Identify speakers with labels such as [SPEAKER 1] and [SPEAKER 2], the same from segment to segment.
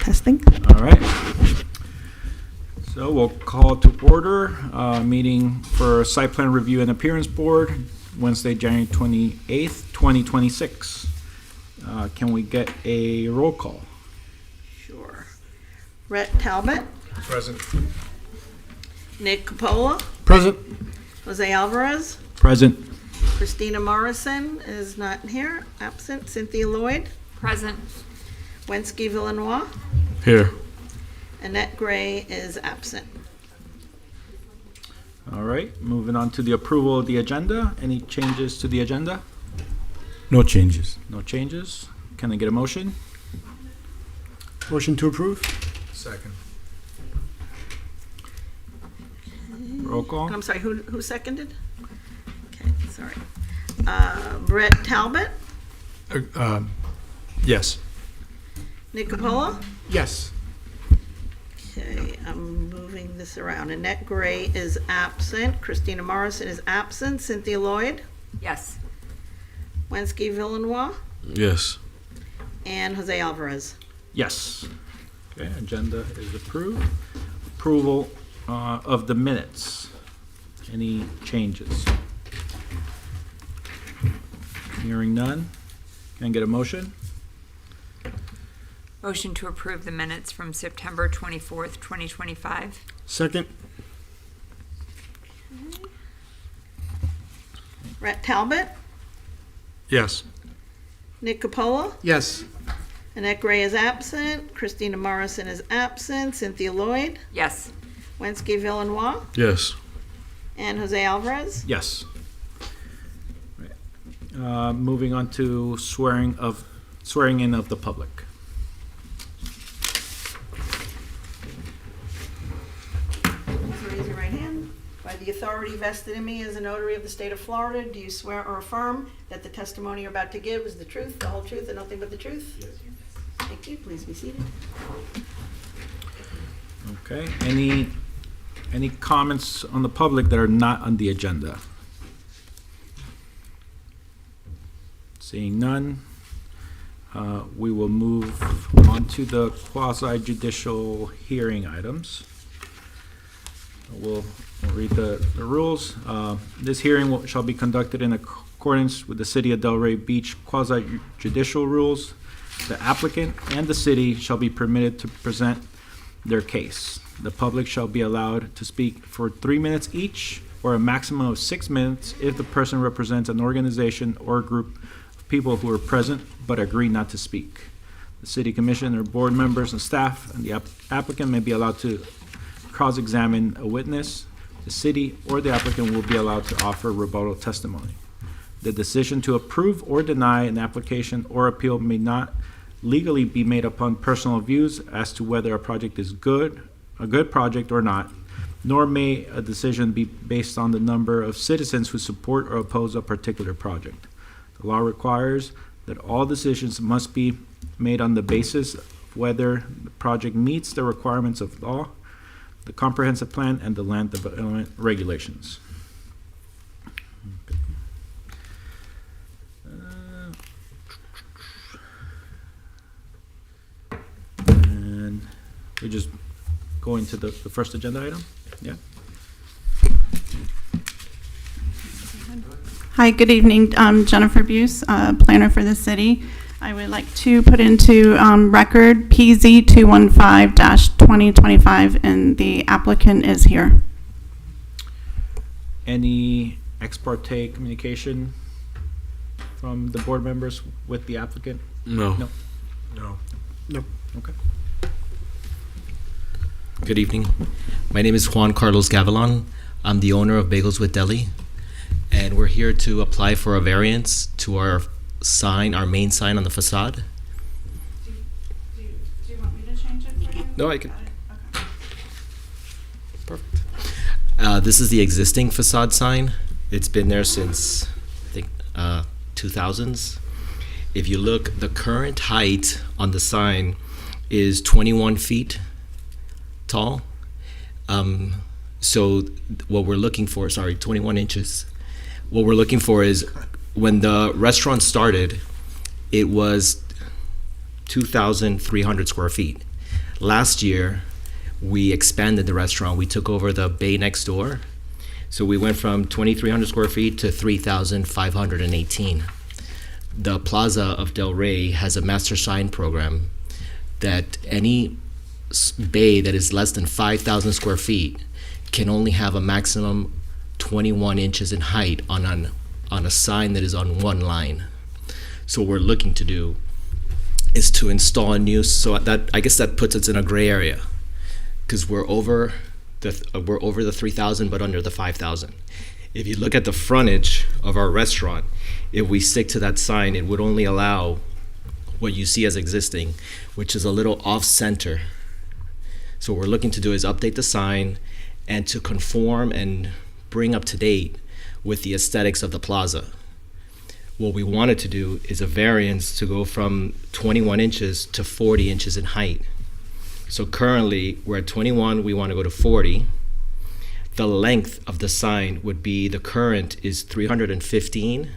[SPEAKER 1] Testing.
[SPEAKER 2] All right. So we'll call to order meeting for Site Plan Review and Appearance Board, Wednesday, January 28th, 2026. Can we get a roll call?
[SPEAKER 1] Sure. Rhett Talbot,
[SPEAKER 3] Present.
[SPEAKER 1] Nick Capola,
[SPEAKER 3] Present.
[SPEAKER 1] Jose Alvarez,
[SPEAKER 2] Present.
[SPEAKER 1] Christina Morrison is not here, absent. Cynthia Lloyd,
[SPEAKER 4] Present.
[SPEAKER 1] Wensky Villanois,
[SPEAKER 3] Here.
[SPEAKER 1] Annette Gray is absent.
[SPEAKER 2] All right, moving on to the approval of the agenda. Any changes to the agenda?
[SPEAKER 3] No changes.
[SPEAKER 2] No changes. Can I get a motion?
[SPEAKER 3] Motion to approve? Second.
[SPEAKER 2] Roll call.
[SPEAKER 1] I'm sorry, who seconded? Okay, sorry. Brett Talbot,
[SPEAKER 3] Yes.
[SPEAKER 1] Nick Capola.
[SPEAKER 3] Yes.
[SPEAKER 1] Okay, I'm moving this around. Annette Gray is absent. Christina Morrison is absent. Cynthia Lloyd,
[SPEAKER 4] Yes.
[SPEAKER 1] Wensky Villanois,
[SPEAKER 3] Yes.
[SPEAKER 1] and Jose Alvarez.
[SPEAKER 2] Yes. Okay, agenda is approved. Approval of the minutes. Any changes? Hearing none. Can I get a motion?
[SPEAKER 4] Motion to approve the minutes from September 24th, 2025.
[SPEAKER 3] Second?
[SPEAKER 1] Rhett Talbot,
[SPEAKER 3] Yes.
[SPEAKER 1] Nick Capola,
[SPEAKER 3] Yes.
[SPEAKER 1] Annette Gray is absent. Christina Morrison is absent. Cynthia Lloyd,
[SPEAKER 4] Yes.
[SPEAKER 1] Wensky Villanois,
[SPEAKER 3] Yes.
[SPEAKER 1] and Jose Alvarez.
[SPEAKER 2] Yes. Moving on to swearing in of the public.
[SPEAKER 1] Please raise your right hand. By the authority vested in me as a notary of the state of Florida, do you swear or affirm that the testimony you're about to give is the truth, the whole truth, and nothing but the truth? Yes. Thank you. Please be seated.
[SPEAKER 2] Okay, any comments on the public that are not on the agenda? Seeing none, we will move on to the quasi-judicial hearing items. We'll read the rules. This hearing shall be conducted in accordance with the City of Delray Beach quasi-judicial rules. The applicant and the city shall be permitted to present their case. The public shall be allowed to speak for 3 minutes each, or a maximum of 6 minutes if the person represents an organization or group of people who are present but agree not to speak. The city commission or board members and staff and the applicant may be allowed to cross-examine a witness. The city or the applicant will be allowed to offer rebuttal testimony. The decision to approve or deny an application or appeal may not legally be made upon personal views as to whether a project is a good project or not, nor may a decision be based on the number of citizens who support or oppose a particular project. The law requires that all decisions must be made on the basis of whether the project meets the requirements of law, the comprehensive plan, and the land development regulations. And we just go into the first agenda item? Yeah.
[SPEAKER 5] Hi, good evening. I'm Jennifer Buse, planner for the city. I would like to put into record PZ 215-2025, and the applicant is here.
[SPEAKER 2] Any ex parte communication from the board members with the applicant?
[SPEAKER 3] No.
[SPEAKER 2] No.
[SPEAKER 3] No.
[SPEAKER 2] Okay.
[SPEAKER 6] Good evening. My name is Juan Carlos Gavilan. I'm the owner of Bagels with Deli, and we're here to apply for a variance to our sign, our main sign on the facade.
[SPEAKER 5] Do you want me to change it for you?
[SPEAKER 6] No, I can.
[SPEAKER 5] Okay.
[SPEAKER 6] Perfect. This is the existing facade sign. It's been there since, I think, 2000s. If you look, the current height on the sign is 21 feet tall. So what we're looking for, 21 inches. What we're looking for is, when the restaurant started, it was 2,300 square feet. Last year, we expanded the restaurant. We took over the bay next door. So we went from 2,300 square feet to 3,518. The Plaza of Delray has a master sign program that any bay that is less than 5,000 square feet can only have a maximum 21 inches in height on a sign that is on one line. So what we're looking to do is to install a new, so that, I guess that puts us in a gray area, because we're over the 3,000 but under the 5,000. If you look at the frontage of our restaurant, if we stick to that sign, it would only allow what you see as existing, which is a little off-center. So what we're looking to do is update the sign and to conform and bring up to date with the aesthetics of the plaza. What we wanted to do is a variance to go from 21 inches to 40 inches in height. So currently, we're at 21, we want to go to 40. The length of the sign would be, the current is 315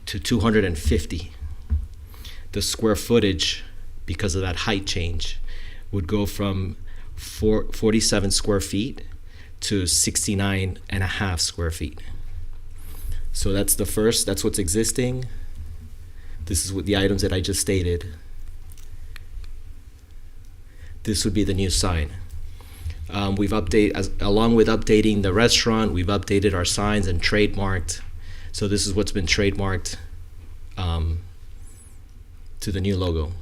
[SPEAKER 6] to 250. The square footage, because of that height change, would go from 47 square feet to 69 and a half square feet. So that's the first, that's what's existing. This is what the items that I just stated. This would be the new sign. We've along with updating the restaurant, we've updated our signs and trademarked. So this is what's been trademarked to the new logo.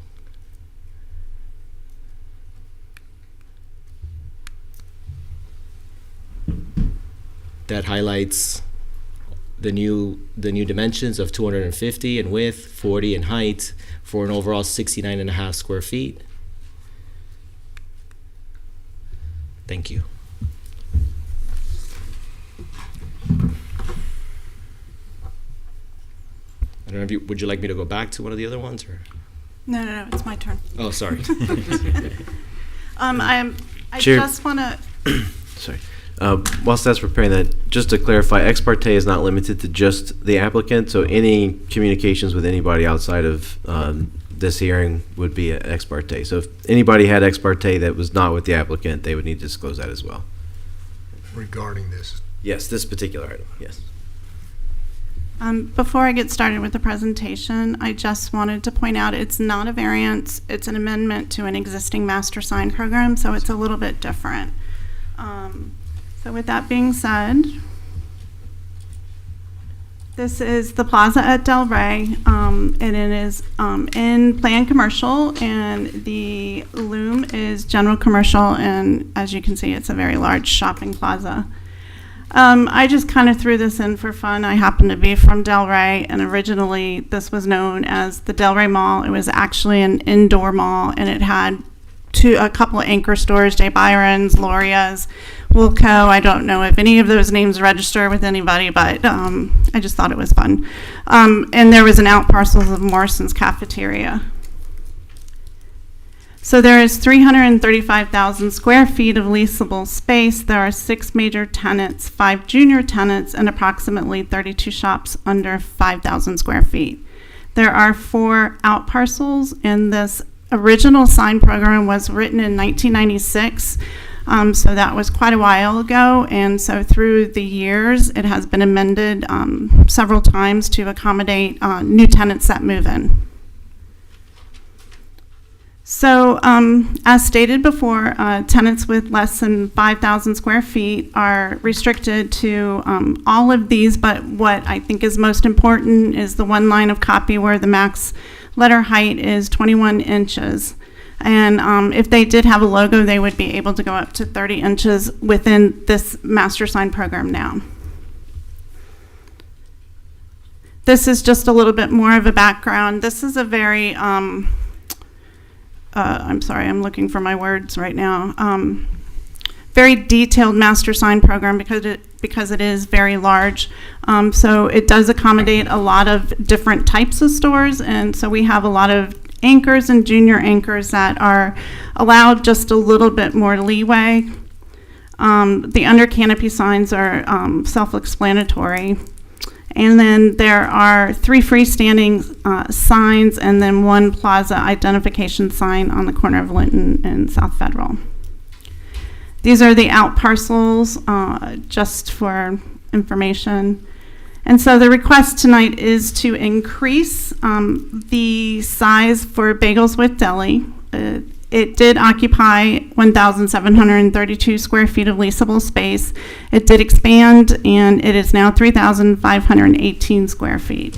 [SPEAKER 6] That highlights the new dimensions of 250 in width, 40 in height, for an overall 69 and a half square feet. Thank you. I don't know if you, would you like me to go back to one of the other ones, or?
[SPEAKER 5] No, it's my turn.
[SPEAKER 6] Oh, sorry.
[SPEAKER 5] I
[SPEAKER 7] Chair-
[SPEAKER 5] just want to,
[SPEAKER 7] Sorry. While staff's preparing that, just to clarify, ex parte is not limited to just the applicant, so any communications with anybody outside of this hearing would be ex parte. So if anybody had ex parte that was not with the applicant, they would need to disclose that as well.
[SPEAKER 3] Regarding this.
[SPEAKER 7] Yes, this particular item, yes.
[SPEAKER 5] before I get started with the presentation, I just wanted to point out it's not a variance, it's an amendment to an existing master sign program, so it's a little bit different. So with that being said, this is the plaza at Delray, and it is in planned commercial, and the loom is general commercial, and as you can see, it's a very large shopping plaza. I just kind of threw this in for fun. I happen to be from Delray, and originally this was known as the Delray Mall. It was actually an indoor mall, and it had a couple of anchor stores, J. Byron's, Loria's, Wilco. I don't know if any of those names register with anybody, but I just thought it was fun. And there was an out parcel of Morrison's Cafeteria. So there is 335,000 square feet of leasable space. There are 6 major tenants, 5 junior tenants, and approximately 32 shops under 5,000 square feet. There are 4 out parcels, and this original sign program was written in 1996, so that was quite a while ago, and so through the years it has been amended several times to accommodate new tenants that move in. So as stated before, tenants with less than 5,000 square feet are restricted to all of these, but what I think is most important is the one line of copy where the max letter height is 21 inches. And if they did have a logo, they would be able to go up to 30 inches within this master sign program now. This is just a little bit more of a background. This is a very, I'm sorry, I'm looking for my words right now. Very detailed master sign program because it is very large. So it does accommodate a lot of different types of stores, and so we have a lot of anchors and junior anchors that are allowed just a little bit more leeway. The under canopy signs are self-explanatory, And then there are 3 freestanding signs and then 1 plaza identification sign on the corner of Linton and South Federal. These are the out parcels, just for information. And so the request tonight is to increase the size for Bagels with Deli. It did occupy 1,732 square feet of leasable space. It did expand, and it is now 3,518 square feet.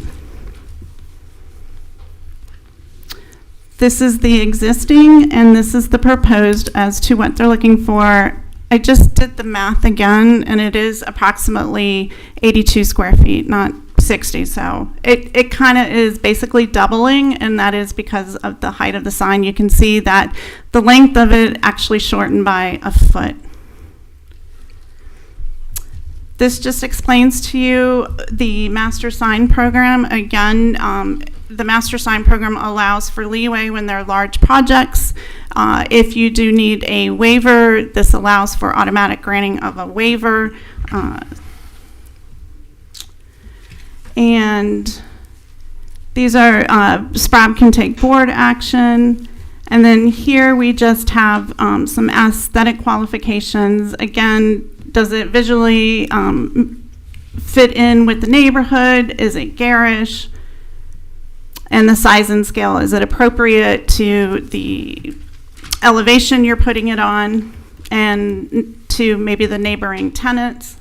[SPEAKER 5] This is the existing, and this is the proposed as to what they're looking for. I just did the math again, and it is approximately 82 square feet, not 60. So it kind of is basically doubling, and that is because of the height of the sign. You can see that the length of it actually shortened by a foot. This just explains to you the master sign program. Again, the master sign program allows for leeway when there are large projects. If you do need a waiver, this allows for automatic granting of a waiver. And these are, SPRAB can take board action. And then here we just have some aesthetic qualifications. Again, does it visually fit in with the neighborhood? Is it garish? And the size and scale, is it appropriate to the elevation you're putting it on and to maybe the neighboring tenants?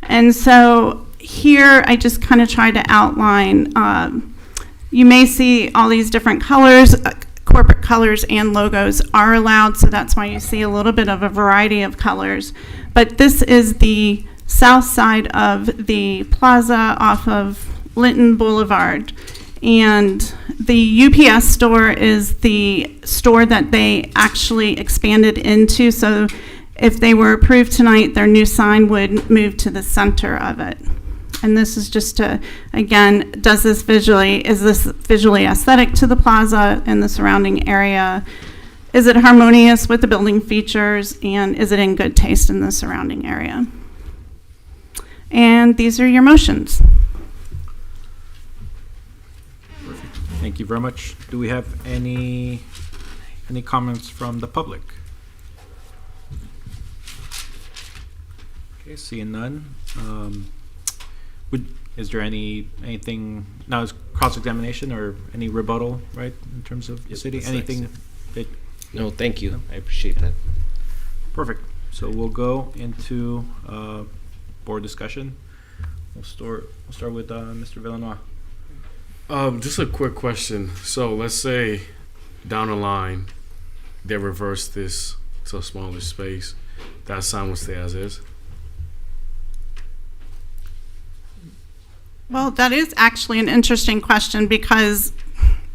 [SPEAKER 5] And so here I just kind of try to outline, you may see all these different colors, corporate colors and logos are allowed, so that's why you see a little bit of a variety of colors. But this is the south side of the plaza off of Linton Boulevard. And the UPS store is the store that they actually expanded into. So if they were approved tonight, their new sign would move to the center of it. And this is just to, again, is this visually aesthetic to the plaza and the surrounding area? Is it harmonious with the building features? And is it in good taste in the surrounding area? And these are your motions.
[SPEAKER 2] Thank you very much. Do we have any comments from the public? Okay, seeing none. Is there anything now? Is cross-examination or any rebuttal, right, in terms of the city? Anything that?
[SPEAKER 6] No, thank you. I appreciate that.
[SPEAKER 2] Perfect. So we'll go into board discussion. We'll start with Mr. Villanueva.
[SPEAKER 8] Just a quick question. So let's say down the line they reverse this to a smaller space. That sign will stay as is.
[SPEAKER 5] Well, that is actually an interesting question because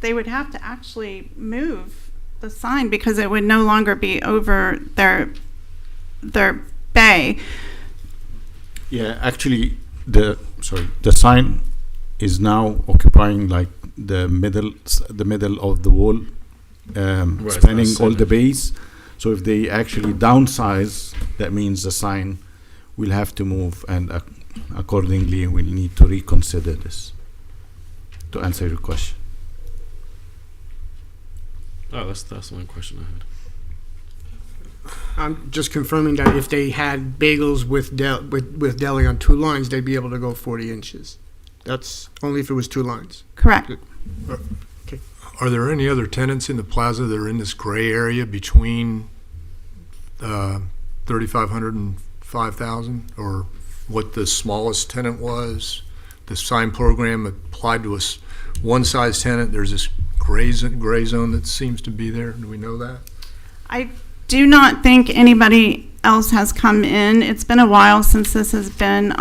[SPEAKER 5] they would have to actually move the sign because it would no longer be over their bay.
[SPEAKER 9] Yeah, actually, the sign is now occupying like the middle of the wall, spanning all the bays. So if they actually downsize, that means the sign will have to move, and accordingly, we'll need to reconsider this. To answer your question.
[SPEAKER 8] Oh, that's one question I had.
[SPEAKER 3] I'm just confirming that if they had bagels with deli on 2 lines, they'd be able to go 40 inches. That's only if it was 2 lines.
[SPEAKER 5] Correct.
[SPEAKER 3] Okay. Are there any other tenants in the plaza that are in this gray area between 3,500 and 5,000, or what the smallest tenant was? The sign program applied to us one size tenant. There's this gray zone that seems to be there. Do we know that?
[SPEAKER 5] I do not think anybody else has come in. It's been a while since this has been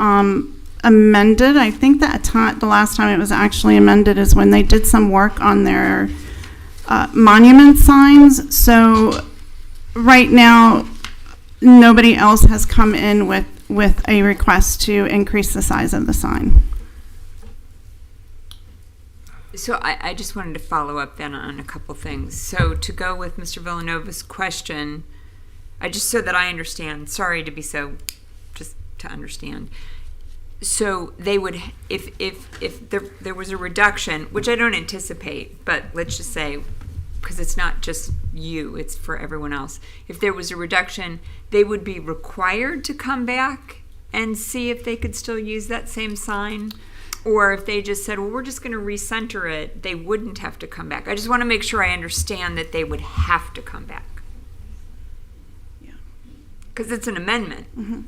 [SPEAKER 5] amended. I think that the last time it was actually amended is when they did some work on their monument signs. So right now, nobody else has come in with a request to increase the size of the sign.
[SPEAKER 4] So I just wanted to follow up then on a couple things. So to go with Mr. Villanova's question, just so that I understand, sorry to be so, just to understand. so they would, if there was a reduction, which I don't anticipate, but let's just say, because it's not just you, it's for everyone else. If there was a reduction, they would be required to come back and see if they could still use that same sign? Or if they just said, well, we're just going to recenter it, they wouldn't have to come back. I just want to make sure I understand that they would have to come back.
[SPEAKER 5] Yeah.
[SPEAKER 4] Because it's an amendment.
[SPEAKER 5] Mm-hmm.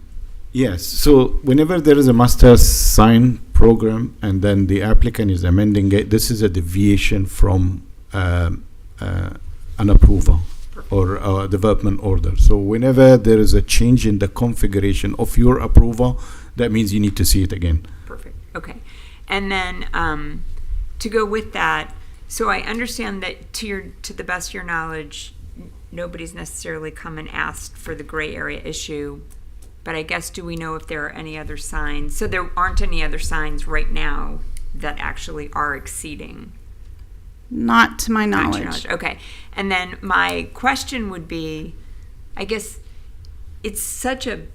[SPEAKER 9] Yes, so whenever there is a master sign program and then the applicant is amending it, this is a deviation from an approval or a development order. So whenever there is a change in the configuration of your approval, that means you need to see it again.
[SPEAKER 4] Perfect. Okay. And then to go with that, so I understand that to the best of your knowledge, nobody's necessarily come and asked for the gray area issue. But I guess, do we know if there are any other signs? So there aren't any other signs right now that actually are exceeding?
[SPEAKER 5] Not to my
[SPEAKER 4] Not to your
[SPEAKER 5] knowledge.
[SPEAKER 4] knowledge. Okay. And then my question would be, I guess it's such a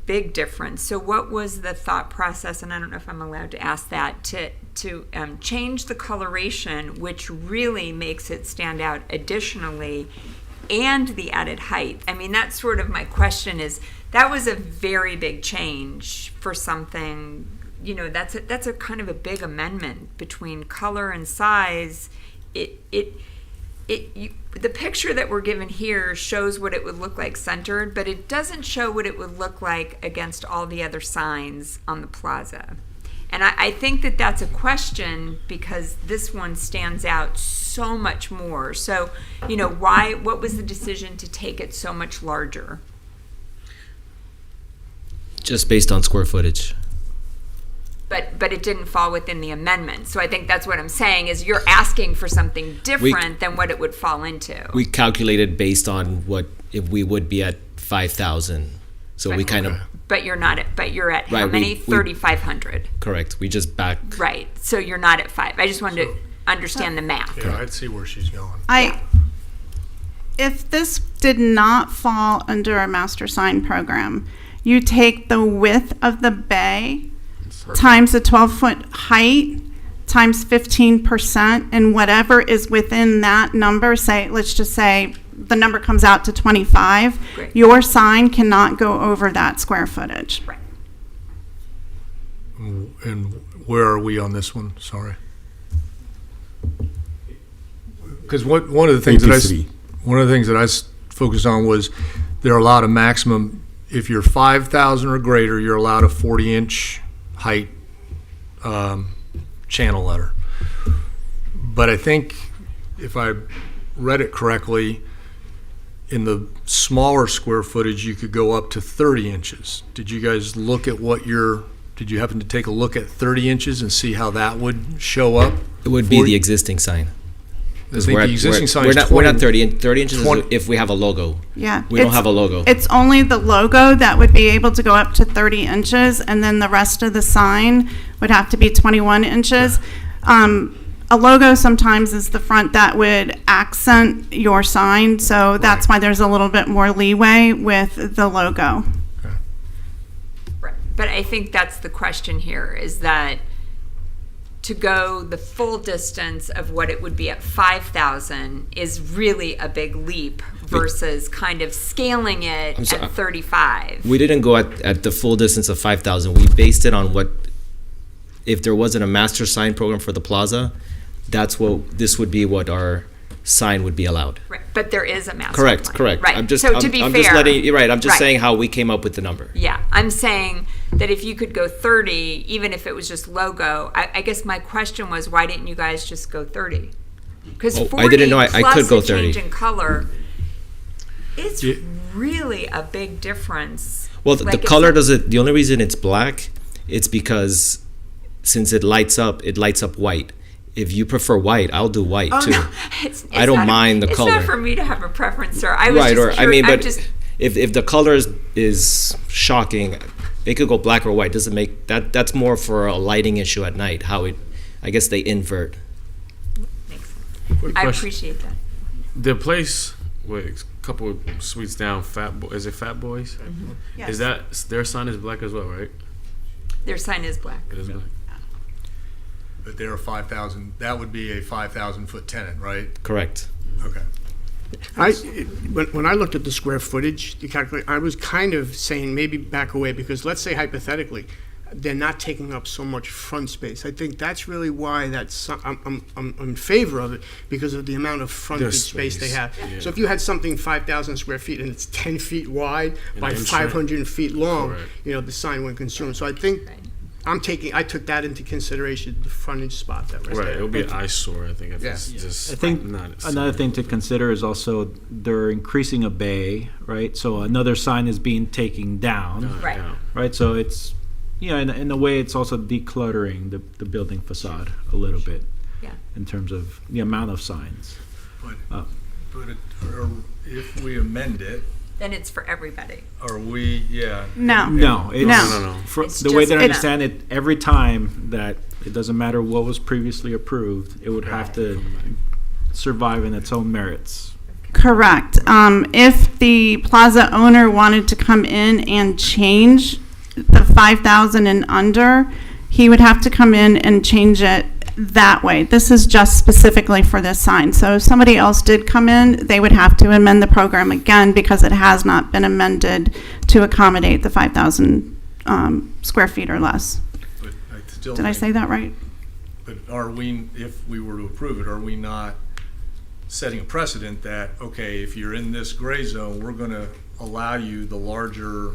[SPEAKER 4] big difference. So what was the thought process, and I don't know if I'm allowed to ask that, to change the coloration, which really makes it stand out additionally, and the added height? I mean, that's sort of my question is, that was a very big change for something, you know, that's a kind of a big amendment between color and size. The picture that we're given here shows what it would look like centered, but it doesn't show what it would look like against all the other signs on the plaza. And I think that that's a question because this one stands out so much more. So, you know, what was the decision to take it so much larger?
[SPEAKER 6] Just based on square footage.
[SPEAKER 4] But it didn't fall within the amendment. So I think that's what I'm saying is you're asking for something different than what it would fall into.
[SPEAKER 6] We calculated based on what if we would be at 5,000. So we kind of
[SPEAKER 4] But you're not at. But you're at how
[SPEAKER 6] Right,
[SPEAKER 4] many?
[SPEAKER 6] we-
[SPEAKER 4] 3,500.
[SPEAKER 6] correct. We just back.
[SPEAKER 4] Right. So you're not at 5. I just wanted to understand the math.
[SPEAKER 3] Yeah, I'd see where she's going.
[SPEAKER 5] If this did not fall under a master sign program, you take the width of the bay times the 12-foot height times 15%, and whatever is within that number, say, let's just say the number comes out to 25,
[SPEAKER 4] Great.
[SPEAKER 5] your sign cannot go over that square footage.
[SPEAKER 4] Right.
[SPEAKER 3] And where are we on this one? Sorry. Because one of the things
[SPEAKER 9] 83.
[SPEAKER 3] that I focused on was there are a lot of maximum. If you're 5,000 or greater, you're allowed a 40-inch height channel letter. But I think if I read it correctly, in the smaller square footage, you could go up to 30 inches. Did you guys look at did you happen to take a look at 30 inches and see how that would show up?
[SPEAKER 6] It would be the existing sign.
[SPEAKER 3] I think the existing sign is
[SPEAKER 6] we're not 30. 30 inches
[SPEAKER 3] 20
[SPEAKER 6] is if we have a logo.
[SPEAKER 5] Yeah.
[SPEAKER 6] We don't have a logo.
[SPEAKER 5] It's only the logo that would be able to go up to 30 inches, and then the rest of the sign would have to be 21 inches. A logo sometimes is the front that would accent your sign, so that's why there's a little bit more leeway with the logo.
[SPEAKER 4] Right. But I think that's the question here is that to go the full distance of what it would be at 5,000 is really a big leap versus kind of scaling it at 35.
[SPEAKER 6] We didn't go at the full distance of 5,000. We based it on what, if there wasn't a master sign program for the plaza, this would be what our sign would be allowed.
[SPEAKER 4] Right. But there is a master
[SPEAKER 6] Correct,
[SPEAKER 4] plan.
[SPEAKER 6] correct.
[SPEAKER 4] Right.
[SPEAKER 6] I'm just,
[SPEAKER 4] so
[SPEAKER 6] I'm,
[SPEAKER 4] to be
[SPEAKER 6] I'm
[SPEAKER 4] fair,
[SPEAKER 6] just letting you, right, I'm just
[SPEAKER 4] right.
[SPEAKER 6] saying how we came up with the number.
[SPEAKER 4] Yeah, I'm saying that if you could go 30, even if it was just logo, I guess my question was, why didn't you guys just go 30? Because 40
[SPEAKER 6] I didn't know I
[SPEAKER 4] plus
[SPEAKER 6] could go
[SPEAKER 4] a change
[SPEAKER 6] 30.
[SPEAKER 4] in color, it's really a big difference.
[SPEAKER 6] Well,
[SPEAKER 4] Like,
[SPEAKER 6] the color doesn't, the only reason it's black, it's because since it lights up white. If you prefer white, I'll do white too.
[SPEAKER 4] No, it's
[SPEAKER 6] I don't
[SPEAKER 4] not
[SPEAKER 6] mind the color.
[SPEAKER 4] It's not for me to have a preference, sir. I was
[SPEAKER 6] Right,
[SPEAKER 4] just
[SPEAKER 6] or I mean,
[SPEAKER 4] I'm
[SPEAKER 6] but
[SPEAKER 4] just,
[SPEAKER 6] if the color is shocking, they could go black or white. Doesn't make that. That's more for a lighting issue at night. I guess they invert.
[SPEAKER 4] makes sense.
[SPEAKER 8] Quick
[SPEAKER 4] I
[SPEAKER 8] question.
[SPEAKER 4] appreciate that.
[SPEAKER 8] The place, wait, a couple of suites down, is it Fat Boys?
[SPEAKER 5] Yes.
[SPEAKER 8] Is that their sign is black as well, right?
[SPEAKER 4] Their sign is black.
[SPEAKER 8] It is black.
[SPEAKER 3] But they're 5,000, that would be a 5,000-foot tenant, right?
[SPEAKER 6] Correct.
[SPEAKER 3] Okay.
[SPEAKER 10] When I looked at the square footage, the calculate, I was kind of saying maybe back away, because let's say hypothetically, they're not taking up so much front space. I think that's really why I'm in favor of it, because of the amount of frontage
[SPEAKER 8] There's
[SPEAKER 10] space they
[SPEAKER 8] space.
[SPEAKER 10] have.
[SPEAKER 8] Yeah.
[SPEAKER 10] So if you had something 5,000 square feet and it's 10 feet wide
[SPEAKER 8] And
[SPEAKER 10] by
[SPEAKER 8] entrance.
[SPEAKER 10] 500 feet long,
[SPEAKER 8] Correct.
[SPEAKER 10] the sign wouldn't consume. So I think I took that into consideration, the frontage spot that was
[SPEAKER 8] Right,
[SPEAKER 10] there.
[SPEAKER 8] it would be an eyesore, I think, if
[SPEAKER 10] Yeah.
[SPEAKER 8] it's just
[SPEAKER 2] I think
[SPEAKER 8] not
[SPEAKER 2] another thing to consider is also they're increasing a bay, right? So another sign is being taken down,
[SPEAKER 4] Right.
[SPEAKER 2] right? So it's, in a way, it's also decluttering the building facade a little bit.
[SPEAKER 4] Yeah.
[SPEAKER 2] In terms of the amount of signs.
[SPEAKER 3] But if we amend it,
[SPEAKER 4] Then it's for everybody.
[SPEAKER 3] are we,
[SPEAKER 2] No,
[SPEAKER 4] No.
[SPEAKER 2] For
[SPEAKER 4] It's
[SPEAKER 2] the way
[SPEAKER 4] just
[SPEAKER 2] that I
[SPEAKER 4] in a-
[SPEAKER 2] understand it, every time that it doesn't matter what was previously approved, it would have to survive in its own merits.
[SPEAKER 5] Correct. If the plaza owner wanted to come in and change the 5,000 and under, he would have to come in and change it that way. This is just specifically for this sign. So if somebody else did come in, they would have to amend the program again, because it has not been amended to accommodate the 5,000 square feet or less.
[SPEAKER 3] but I still
[SPEAKER 5] Did I
[SPEAKER 3] think-
[SPEAKER 5] say that right?
[SPEAKER 3] But are we, if we were to approve it, are we not setting a precedent that, okay, if you're in this gray zone, we're gonna allow you the larger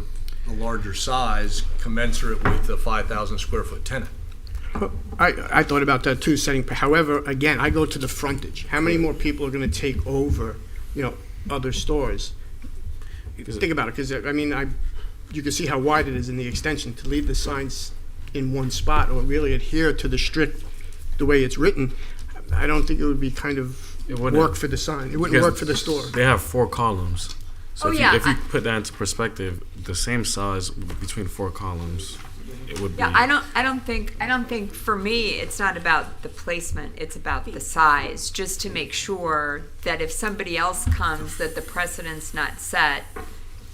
[SPEAKER 3] size commensurate with the 5,000 square foot tenant?
[SPEAKER 10] I thought about that too, however, again, I go to the frontage. How many more people are gonna take over, other stores? Think about it, because, you can see how wide it is in the extension. To leave the signs in one spot or really adhere to the way it's written, I don't think it would be kind of
[SPEAKER 8] It wouldn't.
[SPEAKER 10] work for the sign. It wouldn't
[SPEAKER 8] Because
[SPEAKER 10] work for the store.
[SPEAKER 8] They have 4 columns. So
[SPEAKER 4] Oh,
[SPEAKER 8] if,
[SPEAKER 4] yeah,
[SPEAKER 8] you, if you
[SPEAKER 4] I-
[SPEAKER 8] put that into perspective, the same size between 4 columns, it would
[SPEAKER 4] Yeah,
[SPEAKER 8] be.
[SPEAKER 4] I don't think for me, it's not about the placement, it's about the size, just to make sure that if somebody else comes, that the precedent's not set,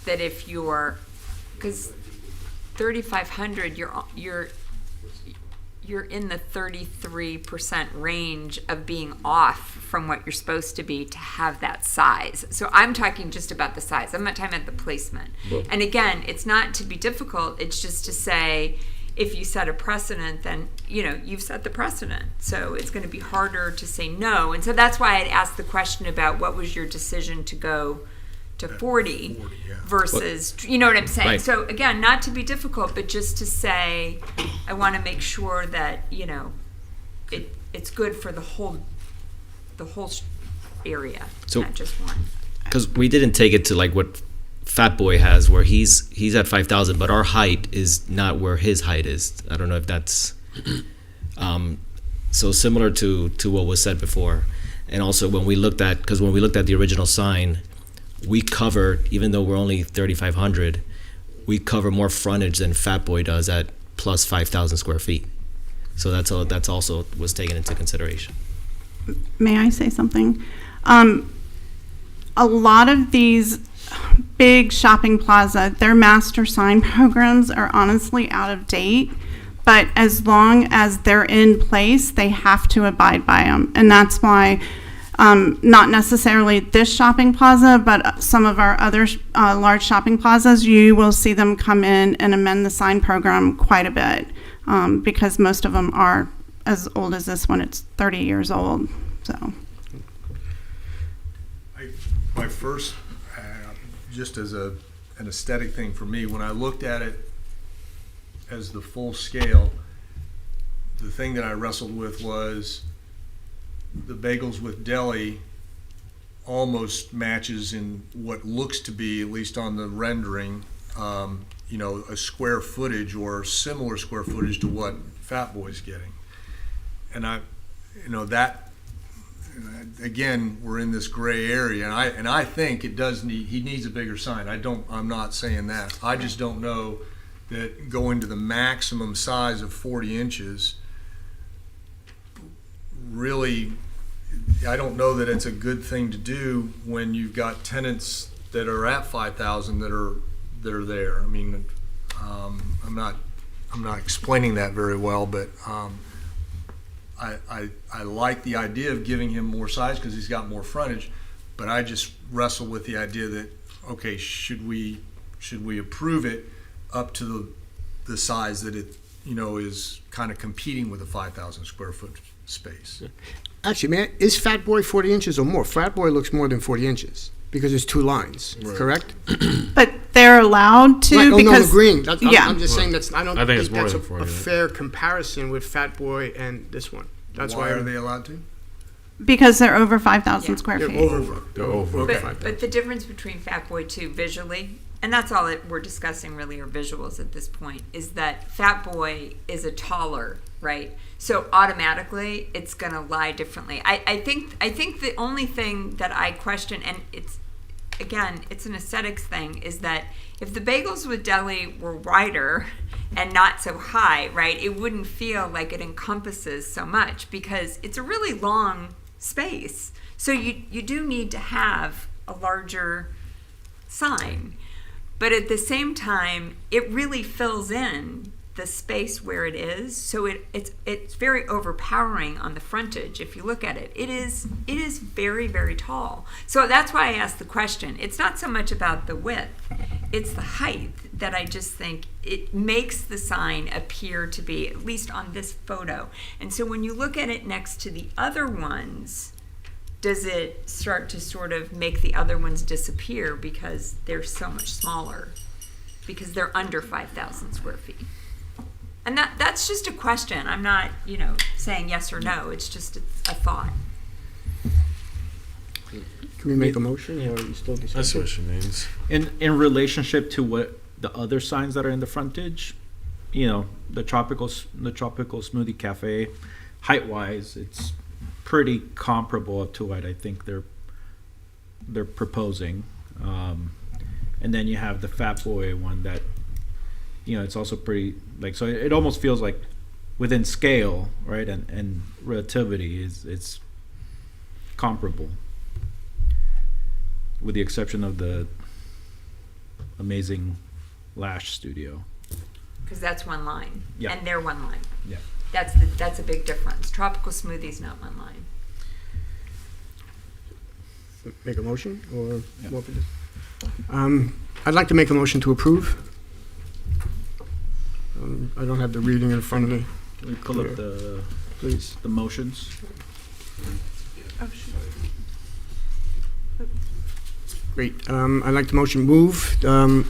[SPEAKER 4] that if because 3,500, you're in the 33% range of being off from what you're supposed to be to have that size. So I'm talking just about the size. I'm not talking about the placement. And again, it's not to be difficult. It's just to say, if you set a precedent, then, you've set the precedent. So it's going to be harder to say no. And so that's why I'd asked the question about what was your decision to go to 40 versus, you know what I'm saying?
[SPEAKER 6] Right.
[SPEAKER 4] So again, not to be difficult, but just to say, I want to make sure that, it's good for the whole area,
[SPEAKER 6] So-
[SPEAKER 4] not just one.
[SPEAKER 6] Because we didn't take it to like what Fat Boy has, where he's at 5,000, but our height is not where his height is. I don't know if that's so similar to what was said before. And also when we looked at the original sign, we covered, even though we're only 3,500, we cover more frontage than Fat Boy does at plus 5,000 square feet. So that's also was taken into consideration.
[SPEAKER 5] May I say something? A lot of these big shopping plaza, their master sign programs are honestly out of date, but as long as they're in place, they have to abide by them. And that's why, not necessarily this shopping plaza, but some of our other large shopping plazas, you will see them come in and amend the sign program quite a bit, because most of them are as old as this one. It's 30 years old, so.
[SPEAKER 3] My first, just as an aesthetic thing for me, when I looked at it as the full scale, the thing that I wrestled with was the bagels with deli almost matches in what looks to be, at least on the rendering, a square footage or similar square footage to what Fat Boy's getting. And that, again, we're in this gray area, and I think he needs a bigger sign. I'm not saying that. I just don't know that going to the maximum size of 40 inches really, I don't know that it's a good thing to do when you've got tenants that are at 5,000 that are there. I mean, I'm not I'm not explaining that very well, but I like the idea of giving him more size because he's got more frontage, but I just wrestle with the idea that, okay, should we approve it up to the size that it, is kind of competing with a 5,000 square foot space?
[SPEAKER 10] Actually, man, is Fat Boy 40 inches or more? Fat Boy looks more than 40 inches because there's 2 lines, correct?
[SPEAKER 5] But they're allowed to
[SPEAKER 10] Right, oh, no, I'm
[SPEAKER 5] because
[SPEAKER 10] agreeing. I'm
[SPEAKER 5] yeah.
[SPEAKER 10] just saying I don't
[SPEAKER 8] I think it's
[SPEAKER 10] think
[SPEAKER 8] more
[SPEAKER 10] that's
[SPEAKER 8] than 40,
[SPEAKER 10] a
[SPEAKER 8] right?
[SPEAKER 10] fair comparison with Fat Boy and this one. That's why
[SPEAKER 3] are they allowed to?
[SPEAKER 5] because they're over 5,000
[SPEAKER 4] Yeah.
[SPEAKER 5] square
[SPEAKER 10] they're
[SPEAKER 5] feet.
[SPEAKER 10] over.
[SPEAKER 8] They're over.
[SPEAKER 3] Okay.
[SPEAKER 4] But the difference between Fat Boy 2 visually, and that's all that we're discussing really are visuals at this point, is that Fat Boy is a taller, right? So automatically it's going to lie differently. I think the only thing that I question, and it's an aesthetics thing, is that if the bagels with deli were wider and not so high, right, it wouldn't feel like it encompasses so much because it's a really long space. So you do need to have a larger sign. But at the same time, it really fills in the space where it is. So it's very overpowering on the frontage. If you look at it, it is very, very tall. So that's why I asked the question. It's not so much about the width, it's the height that I just think it makes the sign appear to be, at least on this photo. And so when you look at it next to the other ones, does it start to sort of make the other ones disappear because they're so much smaller, because they're under 5,000 square feet? And that's just a question. I'm not, saying yes or no. It's just a thought.
[SPEAKER 10] Can we make a motion, or are you still
[SPEAKER 8] I see
[SPEAKER 10] discussing?
[SPEAKER 8] what she means.
[SPEAKER 2] In relationship to what the other signs that are in the frontage, the tropical smoothie cafe, height wise, it's pretty comparable to what I think they're proposing. And then you have the Fat Boy one that, it's also pretty, so it almost feels like within scale, right, and relativity it's comparable, with the exception of the amazing Lash Studio.
[SPEAKER 4] Because that's one line.
[SPEAKER 2] Yeah.
[SPEAKER 4] And they're one line.
[SPEAKER 2] Yeah.
[SPEAKER 4] That's a big difference. Tropical smoothie's not one line.
[SPEAKER 10] Make a motion, or
[SPEAKER 2] Yeah.
[SPEAKER 10] what for this? I'd like to make a motion to approve. I don't have the reading in front of me,
[SPEAKER 2] Can we pull up the
[SPEAKER 10] please.
[SPEAKER 2] motions?
[SPEAKER 10] Great. I'd like to motion move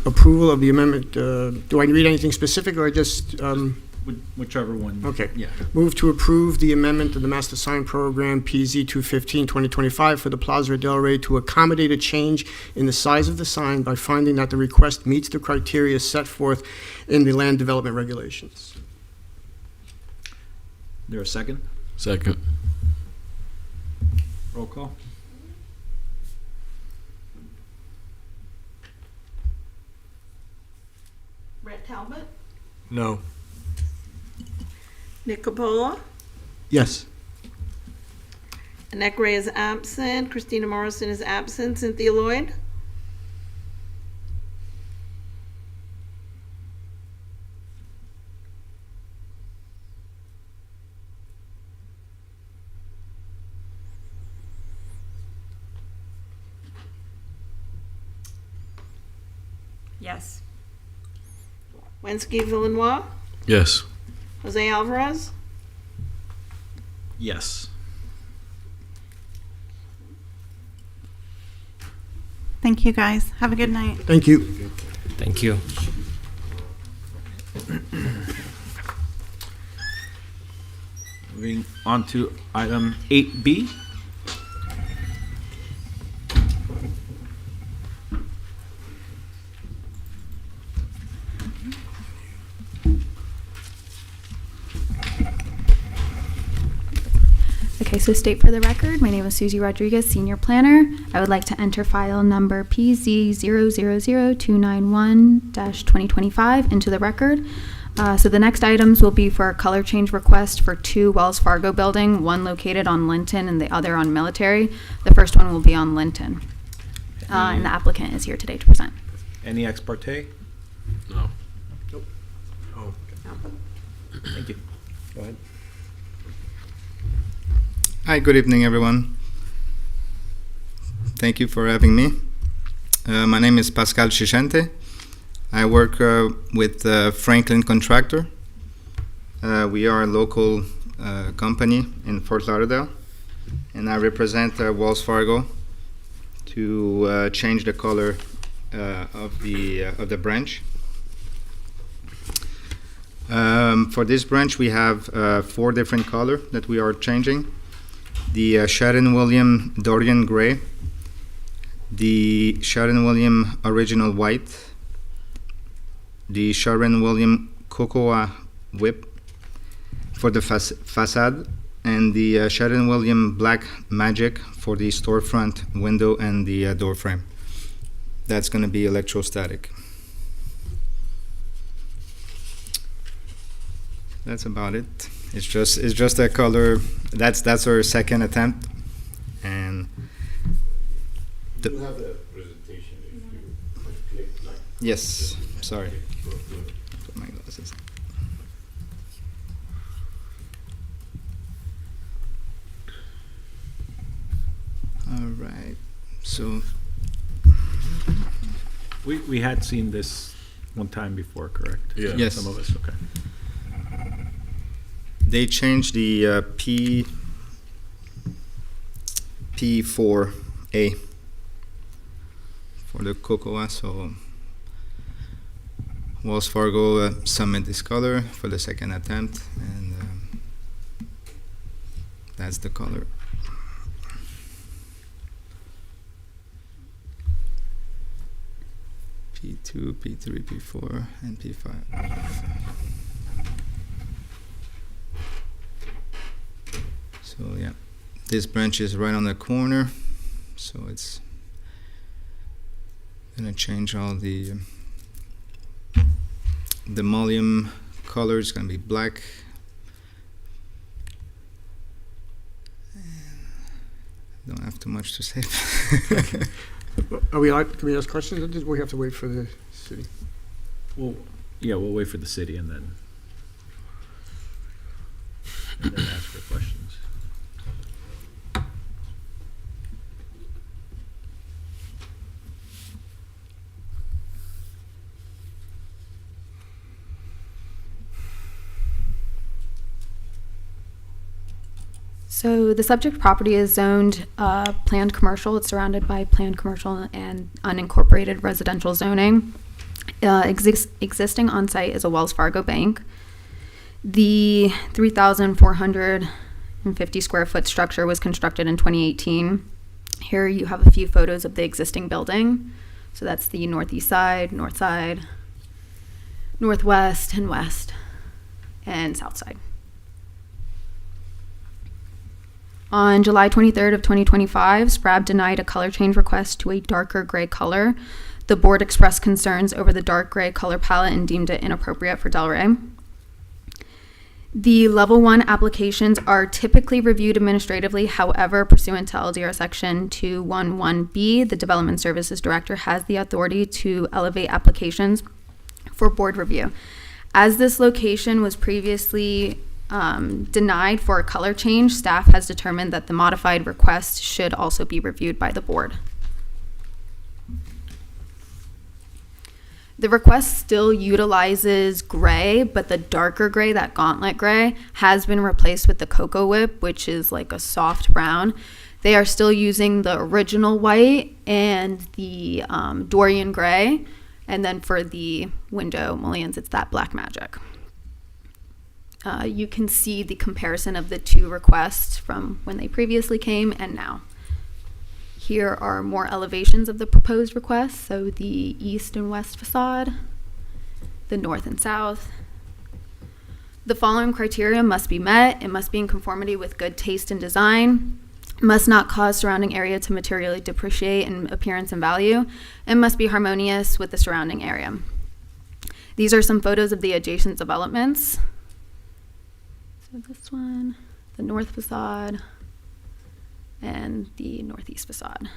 [SPEAKER 10] approval of the amendment. Do I read anything specific, or just
[SPEAKER 2] Whichever one.
[SPEAKER 10] okay?
[SPEAKER 2] Yeah.
[SPEAKER 10] Move to approve the amendment to the Master Sign Program PZ 215-2025 for the Plaza at Delray to accommodate a change in the size of the sign by finding that the request meets the criteria set forth in the land development regulations.
[SPEAKER 2] There a second?
[SPEAKER 8] Second.
[SPEAKER 2] Roll call.
[SPEAKER 1] Brett Talbot,
[SPEAKER 3] No.
[SPEAKER 1] Nick Capola,
[SPEAKER 10] Yes.
[SPEAKER 1] Annette Gray is absent, Christina Morrison is absent, Cynthia Lloyd,
[SPEAKER 4] Yes.
[SPEAKER 1] Wensky Villanois,
[SPEAKER 8] Yes.
[SPEAKER 1] Jose Alvarez,
[SPEAKER 2] Yes.
[SPEAKER 5] Thank you, guys. Have a good night.
[SPEAKER 10] Thank you.
[SPEAKER 6] Thank you.
[SPEAKER 2] Moving on to item 8B.
[SPEAKER 11] Okay, so state for the record, my name is Susie Rodriguez, Senior Planner. I would like to enter file number PZ000291-2025 into the record. So the next items will be for a color change request for 2 Wells Fargo building, one located on Linton and the other on Military. The first one will be on Linton. And the applicant is here today to present.
[SPEAKER 2] Any ex parte?
[SPEAKER 8] No.
[SPEAKER 2] Thank you.
[SPEAKER 6] Go ahead.
[SPEAKER 12] Hi, good evening, everyone. Thank you for having me. My name is Pascal Chichente. I work with Franklin Contractor. We are a local company in Fort Lauderdale, and I represent Wells Fargo to change the color of the branch. For this branch, we have 4 different colors that we are changing. The Sherwin-Williams Dorian Gray, the Sherwin-Williams Original White, the Sherwin-Williams Cocoa Whip for the facade, and the Sherwin-Williams Black Magic for the storefront window and the door frame. That's going to be electrostatic. That's about it. It's just a color. That's our second attempt, and
[SPEAKER 9] You have the presentation if you click like.
[SPEAKER 12] yes. Sorry. Put my glasses. All right. So
[SPEAKER 2] We had seen this one time before, correct?
[SPEAKER 8] Yeah.
[SPEAKER 12] Yes.
[SPEAKER 2] Some of us, okay.
[SPEAKER 12] they changed the P4A for the cocoa, so Wells Fargo submit this color for the second attempt, and that's the color. P2, P3, P4, and P5. So yeah, this branch is right on the corner, so it's gonna change all the mullion color is gonna be black. Don't have too much to say.
[SPEAKER 10] Are we allowed, can we ask questions, or do we have to wait for the city?
[SPEAKER 2] Well, yeah, we'll wait for the city and then ask for questions.
[SPEAKER 11] So the subject property is zoned planned commercial. It's surrounded by planned commercial and unincorporated residential zoning. Existing on site is a Wells Fargo bank. The 3,450 square foot structure was constructed in 2018. Here you have a few photos of the existing building. So that's the northeast side, north side, northwest and west, and south side. On July 23rd of 2025, SPRAB denied a color change request to a darker gray color. The board expressed concerns over the dark gray color palette and deemed it inappropriate for Delray. The level 1 applications are typically reviewed administratively. However, pursuant to LDR section 211B, the Development Services Director has the authority to elevate applications for board review. As this location was previously denied for a color change, staff has determined that the modified request should also be reviewed by the board. The request still utilizes gray, but the darker gray, that gauntlet gray, has been replaced with the Cocoa Whip, which is like a soft brown. They are still using the original white and the Dorian gray, and then for the window mullions, it's that Black Magic. You can see the comparison of the two requests from when they previously came and now. Here are more elevations of the proposed request. So the east and west facade, the north and south. The following criteria must be met. It must be in conformity with good taste and design, must not cause surrounding area to materially depreciate in appearance and value, and must be harmonious with the surrounding area. These are some photos of the adjacent developments. So this one, the north facade, and the northeast facade.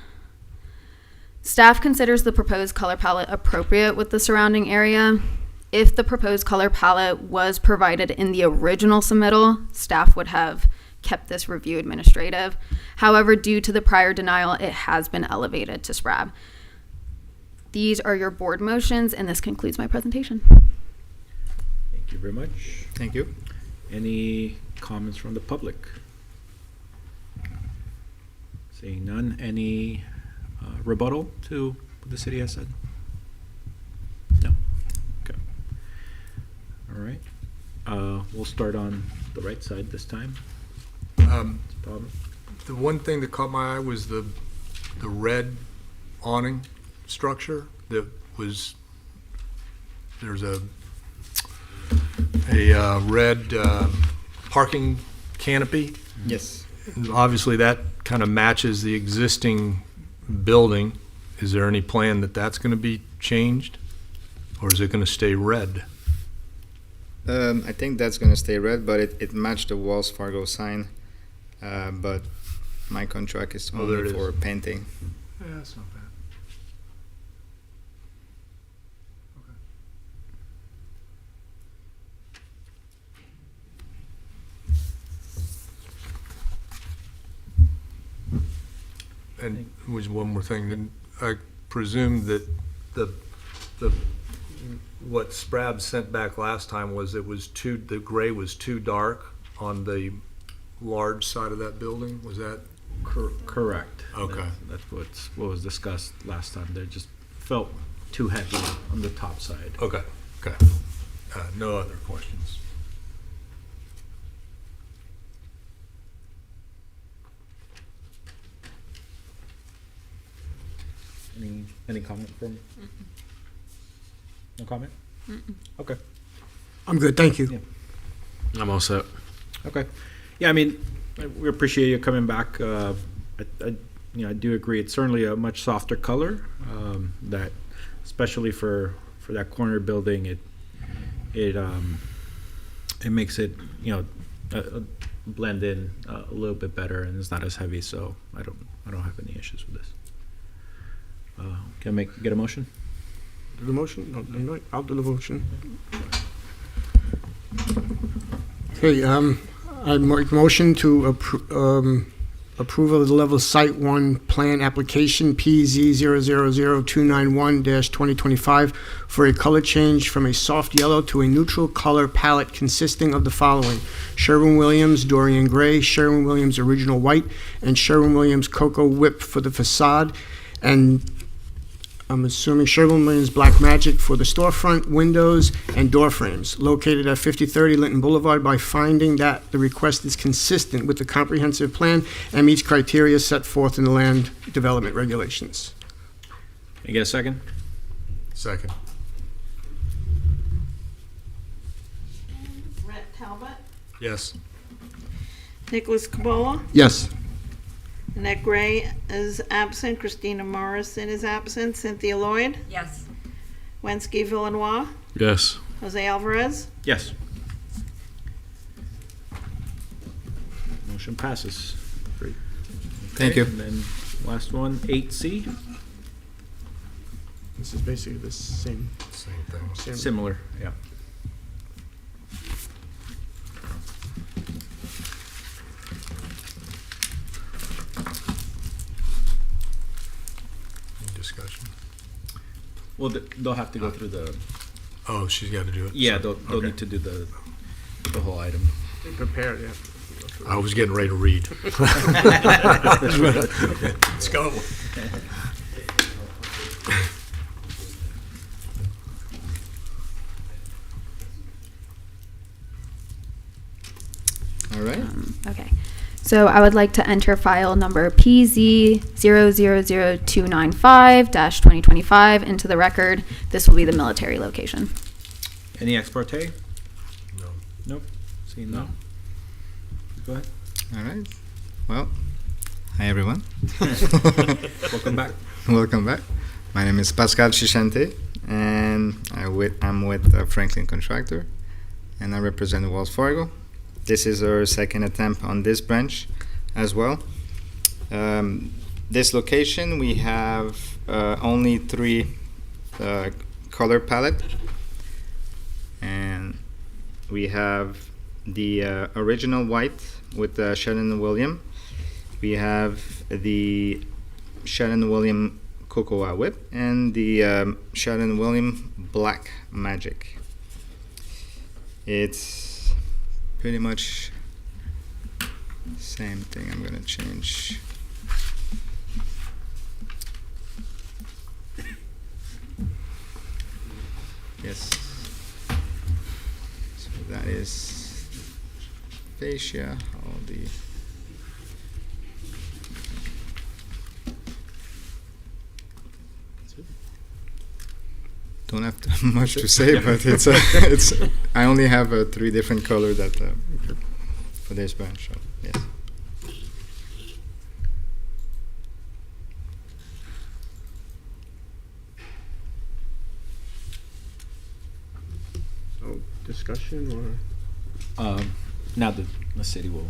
[SPEAKER 11] Staff considers the proposed color palette appropriate with the surrounding area. If the proposed color palette was provided in the original submittal, staff would have kept this review administrative. However, due to the prior denial, it has been elevated to SPRAB. These are your board motions, and this concludes my presentation.
[SPEAKER 2] Thank you very much.
[SPEAKER 12] Thank you.
[SPEAKER 2] Any comments from the public? Seeing none, any rebuttal to what the city has said? No. Okay. All right. We'll start on the right side this time. Bob?
[SPEAKER 3] The one thing that caught my eye was the red awning structure that was, there's a red parking canopy.
[SPEAKER 12] Yes.
[SPEAKER 3] Obviously, that kind of matches the existing building. Is there any plan that that's going to be changed, or is it going to stay red?
[SPEAKER 12] I think that's going to stay red, but it matched the Wells Fargo sign. But my contract is
[SPEAKER 3] Oh, there
[SPEAKER 12] only
[SPEAKER 3] it
[SPEAKER 12] for
[SPEAKER 3] is.
[SPEAKER 12] painting.
[SPEAKER 3] Yeah, that's not bad. And was one more thing, and I presume that the what SPRAB sent back last time was the gray was too dark on the large side of that building, was that?
[SPEAKER 2] Correct.
[SPEAKER 3] Okay.
[SPEAKER 2] That's what was discussed last time. They just felt too heavy on the top side.
[SPEAKER 3] Okay, okay. No other questions.
[SPEAKER 2] Any comment from? No comment? Okay.
[SPEAKER 10] I'm good, thank you.
[SPEAKER 2] Yeah.
[SPEAKER 8] I'm all set.
[SPEAKER 2] Okay. Yeah, I mean, we appreciate you coming back. I do agree. It's certainly a much softer color. That, especially for that corner building, it makes it blend in a little bit better, and it's not as heavy. So I don't have any issues with this. Can I get a motion?
[SPEAKER 10] Do the motion? No, I'll do the motion. Okay, I make motion to approve of the level site 1 plan application PZ 000291-2025 for a color change from a soft yellow to a neutral color palette consisting of the following: Sherwin-Williams Dorian Gray, Sherwin-Williams Original White, and Sherwin-Williams Cocoa Whip for the facade, and I'm assuming Sherwin-Williams Black Magic for the storefront, windows, and door frames, located at 5030 Linton Boulevard, by finding that the request is consistent with the comprehensive plan and meets criteria set forth in the land development regulations.
[SPEAKER 2] Can I get a second?
[SPEAKER 3] Second.
[SPEAKER 1] Brett Talbot,
[SPEAKER 3] Yes.
[SPEAKER 1] Nicholas Cabola,
[SPEAKER 10] Yes.
[SPEAKER 1] Annette Gray is absent, Christina Morrison is absent, Cynthia Lloyd,
[SPEAKER 4] Yes.
[SPEAKER 1] Wensky Villanois,
[SPEAKER 8] Yes.
[SPEAKER 1] Jose Alvarez.
[SPEAKER 2] Yes. Motion passes. Great.
[SPEAKER 12] Thank you.
[SPEAKER 2] And then last one, 8C,
[SPEAKER 10] This is basically the same.
[SPEAKER 3] Same thing.
[SPEAKER 2] similar, yeah.
[SPEAKER 3] Any discussion?
[SPEAKER 2] Well, they'll have to go through the,
[SPEAKER 3] Oh, she's got to do it?
[SPEAKER 2] yeah, they'll
[SPEAKER 3] Okay.
[SPEAKER 2] need to do the whole item.
[SPEAKER 10] Be prepared, yeah.
[SPEAKER 3] I was getting ready to read. Let's go.
[SPEAKER 12] All right.
[SPEAKER 11] Okay. So I would like to enter file number PZ 000295-2025 into the record. This will be the military location.
[SPEAKER 2] Any ex parte?
[SPEAKER 3] No.
[SPEAKER 2] Nope. Seeing none. Go ahead.
[SPEAKER 12] All right. Well, hi everyone.
[SPEAKER 2] Welcome back.
[SPEAKER 12] Welcome back. My name is Pascal Chichante, and I'm with Franklin Contractor, and I represent Wells Fargo. This is our second attempt on this branch as well. This location, we have only 3 color palette. And we have the original white with the Shannon-William. We have the Shannon-William Cocoa Whip and the Shannon-William Black Magic. It's pretty much same thing. I'm gonna change. Yes. So that is fascia, all the don't have much to say, but it's I only have 3 different colors that for this branch. So yes.
[SPEAKER 10] Oh, discussion or?
[SPEAKER 2] Now the city will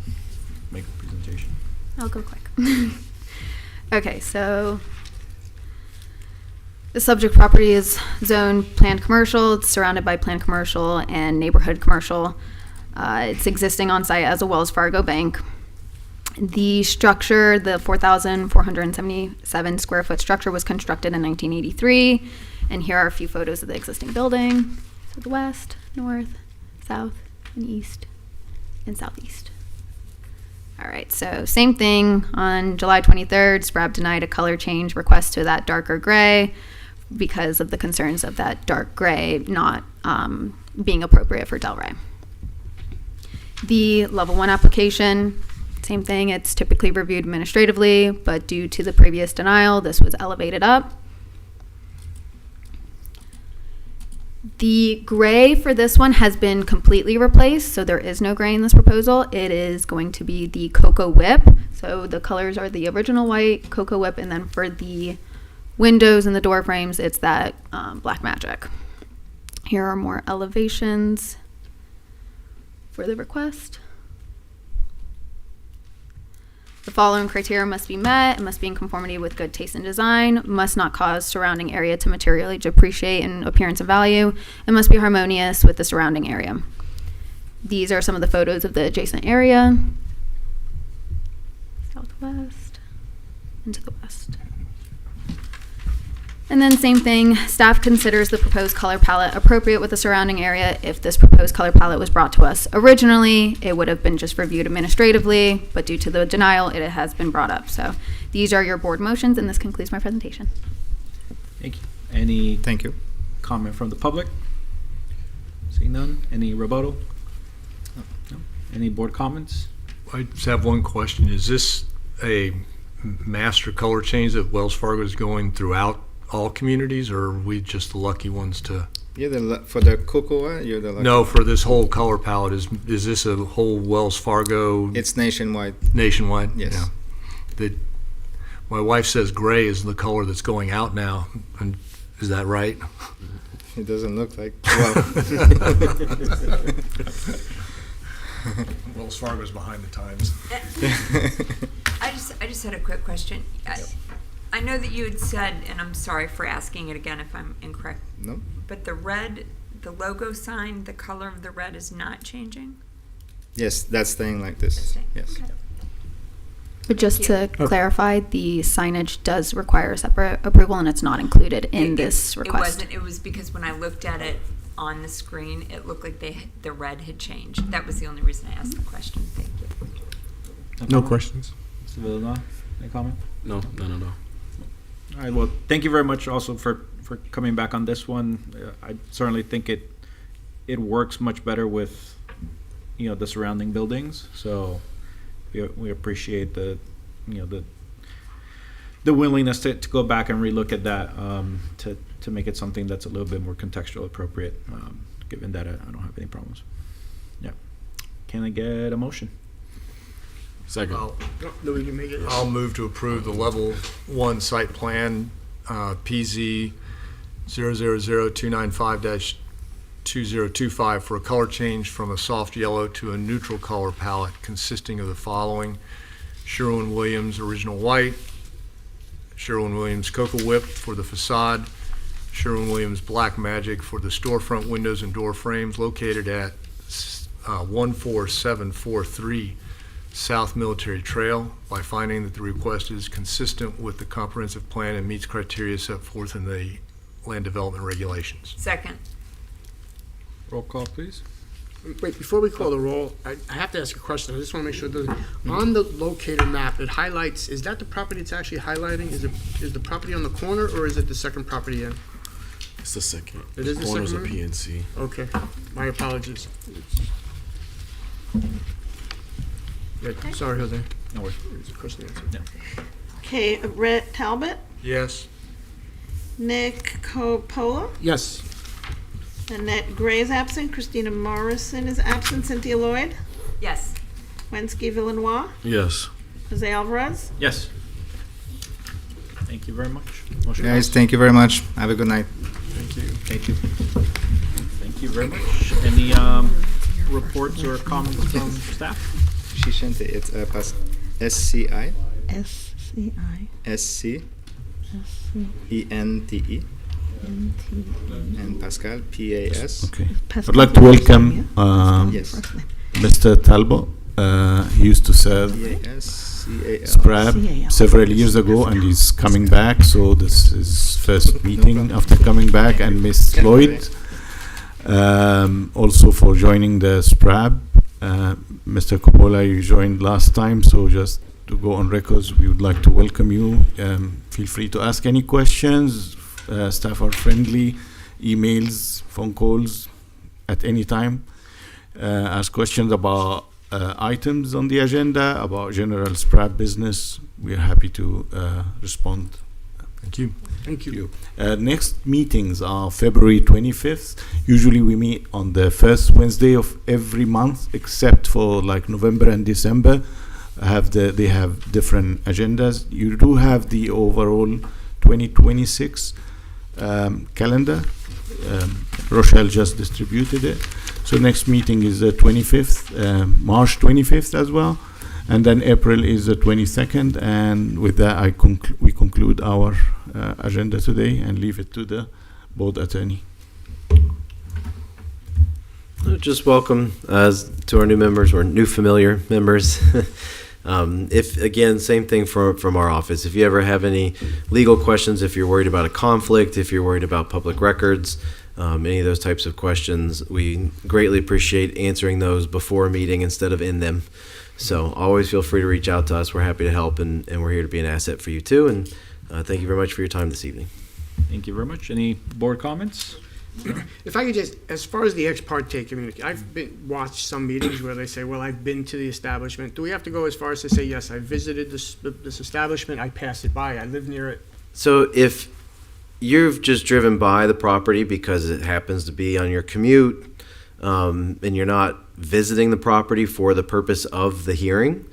[SPEAKER 2] make a presentation.
[SPEAKER 11] I'll go quick. Okay, so the subject property is zoned planned commercial. It's surrounded by planned commercial and neighborhood commercial. It's existing on site as a Wells Fargo bank. The structure, the 4,477 square foot structure, was constructed in 1983. And here are a few photos of the existing building. So the west, north, south, and east, and southeast. All right, so same thing. On July 23rd, SPRAB denied a color change request to that darker gray because of the concerns of that dark gray not being appropriate for Delray. The level 1 application, same thing. It's typically reviewed administratively, but due to the previous denial, this was elevated up. The gray for this one has been completely replaced, so there is no gray in this proposal. It is going to be the Cocoa Whip. So the colors are the original white, Cocoa Whip, and then for the windows and the door frames, it's that Black Magic. Here are more elevations for the request. The following criteria must be met. It must be in conformity with good taste and design, must not cause surrounding area to materially depreciate in appearance and value, and must be harmonious with the surrounding area. These are some of the photos of the adjacent area. Southwest and to the west. And then same thing, staff considers the proposed color palette appropriate with the surrounding area. If this proposed color palette was brought to us originally, it would have been just reviewed administratively, but due to the denial, it has been brought up. So these are your board motions, and this concludes my presentation.
[SPEAKER 2] Thank you. Any
[SPEAKER 12] Thank you.
[SPEAKER 2] comment from the public? Seeing none. Any rebuttal? No. Any board comments?
[SPEAKER 3] I just have one question. Is this a master color change that Wells Fargo is going throughout all communities, or are we just the lucky ones to?
[SPEAKER 12] You're for the cocoa. You're the lucky.
[SPEAKER 3] No, for this whole color palette, is this a whole Wells Fargo?
[SPEAKER 12] It's nationwide.
[SPEAKER 3] Nationwide.
[SPEAKER 12] Yes.
[SPEAKER 3] Yeah. My wife says gray is the color that's going out now, and is that right?
[SPEAKER 12] It doesn't look like. Well.
[SPEAKER 3] Wells Fargo's behind the times.
[SPEAKER 4] I just had a quick question. I know that you had said, and I'm sorry for asking it again if I'm incorrect.
[SPEAKER 12] No.
[SPEAKER 4] But the red, the logo sign, the color of the red is not changing?
[SPEAKER 12] Yes, that's staying like this.
[SPEAKER 4] It's staying.
[SPEAKER 12] Yes.
[SPEAKER 4] Okay.
[SPEAKER 11] But just to clarify, the signage does require a separate approval, and it's not included in this request.
[SPEAKER 4] It was because when I looked at it on the screen, it looked like the red had changed. That was the only reason I asked the question. Thank you.
[SPEAKER 8] No questions.
[SPEAKER 2] Mr. Villanova, any comment?
[SPEAKER 8] No, none at all.
[SPEAKER 2] All right, well, thank you very much also for coming back on this one. I certainly think it works much better with, the surrounding buildings. So we appreciate the willingness to go back and relook at that to make it something that's a little bit more contextual appropriate, given that I don't have any problems. Yeah. Can I get a motion?
[SPEAKER 8] Second.
[SPEAKER 10] No, we can make it.
[SPEAKER 3] I'll move to approve the level 1 site plan, PZ 000-295-2025 for a color change from a soft yellow to a neutral color palette consisting of the following: Sherwin-Williams original white, Sherwin-Williams Cocoa Whip for the facade, Sherwin-Williams Black Magic for the storefront windows and door frames located at 14743 South Military Trail by finding that the request is consistent with the comprehensive plan and meets criteria set forth in the land development regulations.
[SPEAKER 4] Second.
[SPEAKER 2] Roll call, please.
[SPEAKER 10] Wait, before we call the roll, I have to ask a question. I just want to make sure that on the locator map, it highlights, is that the property it's actually highlighting? Is the property on the corner, or is it the second property in?
[SPEAKER 8] It's the second.
[SPEAKER 10] It is the
[SPEAKER 8] Corner's
[SPEAKER 10] second
[SPEAKER 8] a
[SPEAKER 10] one?
[SPEAKER 8] PNC.
[SPEAKER 10] Okay, my apologies. Yeah, sorry, Jose.
[SPEAKER 2] No worries.
[SPEAKER 10] It's a question answer.
[SPEAKER 1] Okay, Brett Talbot,
[SPEAKER 3] Yes.
[SPEAKER 1] Nick Coppola,
[SPEAKER 10] Yes.
[SPEAKER 1] Annette Gray is absent, Christina Morrison is absent, Cynthia Lloyd,
[SPEAKER 4] Yes.
[SPEAKER 1] Wensky Villanois,
[SPEAKER 8] Yes.
[SPEAKER 1] Jose Alvarez.
[SPEAKER 2] Yes. Thank you very much. Motion
[SPEAKER 12] Guys,
[SPEAKER 2] passed.
[SPEAKER 12] thank you very much. Have a good night.
[SPEAKER 10] Thank you.
[SPEAKER 12] Thank you.
[SPEAKER 2] Thank you very much. Any reports or comments from staff?
[SPEAKER 12] Shishente, it's SCI,
[SPEAKER 1] SCI.
[SPEAKER 12] SCENTE, and Pascal, PAS.
[SPEAKER 9] Okay. I'd like to welcome
[SPEAKER 12] Yes.
[SPEAKER 9] Mr. Talbot. He used to serve
[SPEAKER 12] PASCAL.
[SPEAKER 9] SPRAB several years ago, and he's coming back. So this is his first meeting after coming back. And Miss Lloyd, also for joining the SPRAB. Mr. Coppola, you joined last time, so just to go on records, we would like to welcome you. Feel free to ask any questions. Staff are friendly. Emails, phone calls, at any time. Ask questions about items on the agenda, about general SPRAB business. We're happy to respond.
[SPEAKER 3] Thank you.
[SPEAKER 10] Thank you.
[SPEAKER 9] Next meetings are February 25th. Usually we meet on the first Wednesday of every month, except for like November and December. They have different agendas. You do have the overall 2026 calendar. Rochelle just distributed it. So next meeting is the 25th, March 25th as well. And then April is the 22nd, and with that we conclude our agenda today and leave it to the board attorney.
[SPEAKER 7] Just welcome to our new members or new familiar members. If again, same thing from our office. If you ever have any legal questions, if you're worried about a conflict, if you're worried about public records, any of those types of questions, we greatly appreciate answering those before a meeting instead of in them. So always feel free to reach out to us. We're happy to help, and we're here to be an asset for you too. And thank you very much for your time this evening.
[SPEAKER 2] Thank you very much. Any board comments?
[SPEAKER 10] If I could just, as far as the ex parte community, I've watched some meetings where they say, well, I've been to the establishment. Do we have to go as far as to say, yes, I visited this establishment, I passed it by, I live near it?
[SPEAKER 7] So if you've just driven by the property because it happens to be on your commute, and you're not visiting the property for the purpose of the hearing,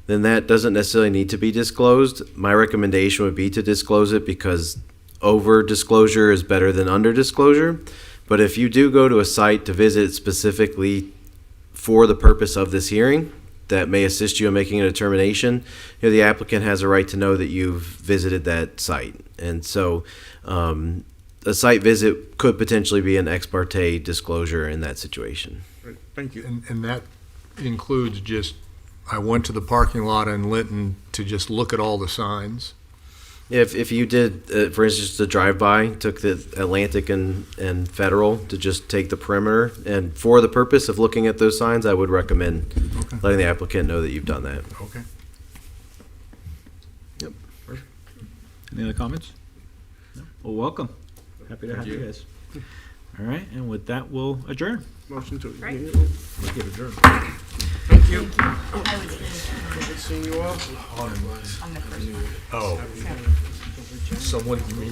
[SPEAKER 7] then that doesn't necessarily need to be disclosed. My recommendation would be to disclose it because over disclosure is better than under disclosure. But if you do go to a site to visit specifically for the purpose of this hearing, that may assist you in making a determination, the applicant has a right to know that you've visited that site. And so a site visit could potentially be an ex parte disclosure in that situation.
[SPEAKER 10] Right, thank you.
[SPEAKER 3] And that includes just, I went to the parking lot in Linton to just look at all the signs.
[SPEAKER 7] If you did, for instance, the drive-by, took the Atlantic and Federal to just take the perimeter, and for the purpose of looking at those signs, I would recommend letting the applicant know that you've done that.
[SPEAKER 3] Okay.
[SPEAKER 2] Yep. Any other comments? No? Well, welcome. Happy to have you guys. All right, and with that, we'll adjourn.
[SPEAKER 10] Motion to.
[SPEAKER 4] Right.
[SPEAKER 2] Let's get adjourned.
[SPEAKER 10] Thank you. Good seeing you all.
[SPEAKER 3] Oh, someone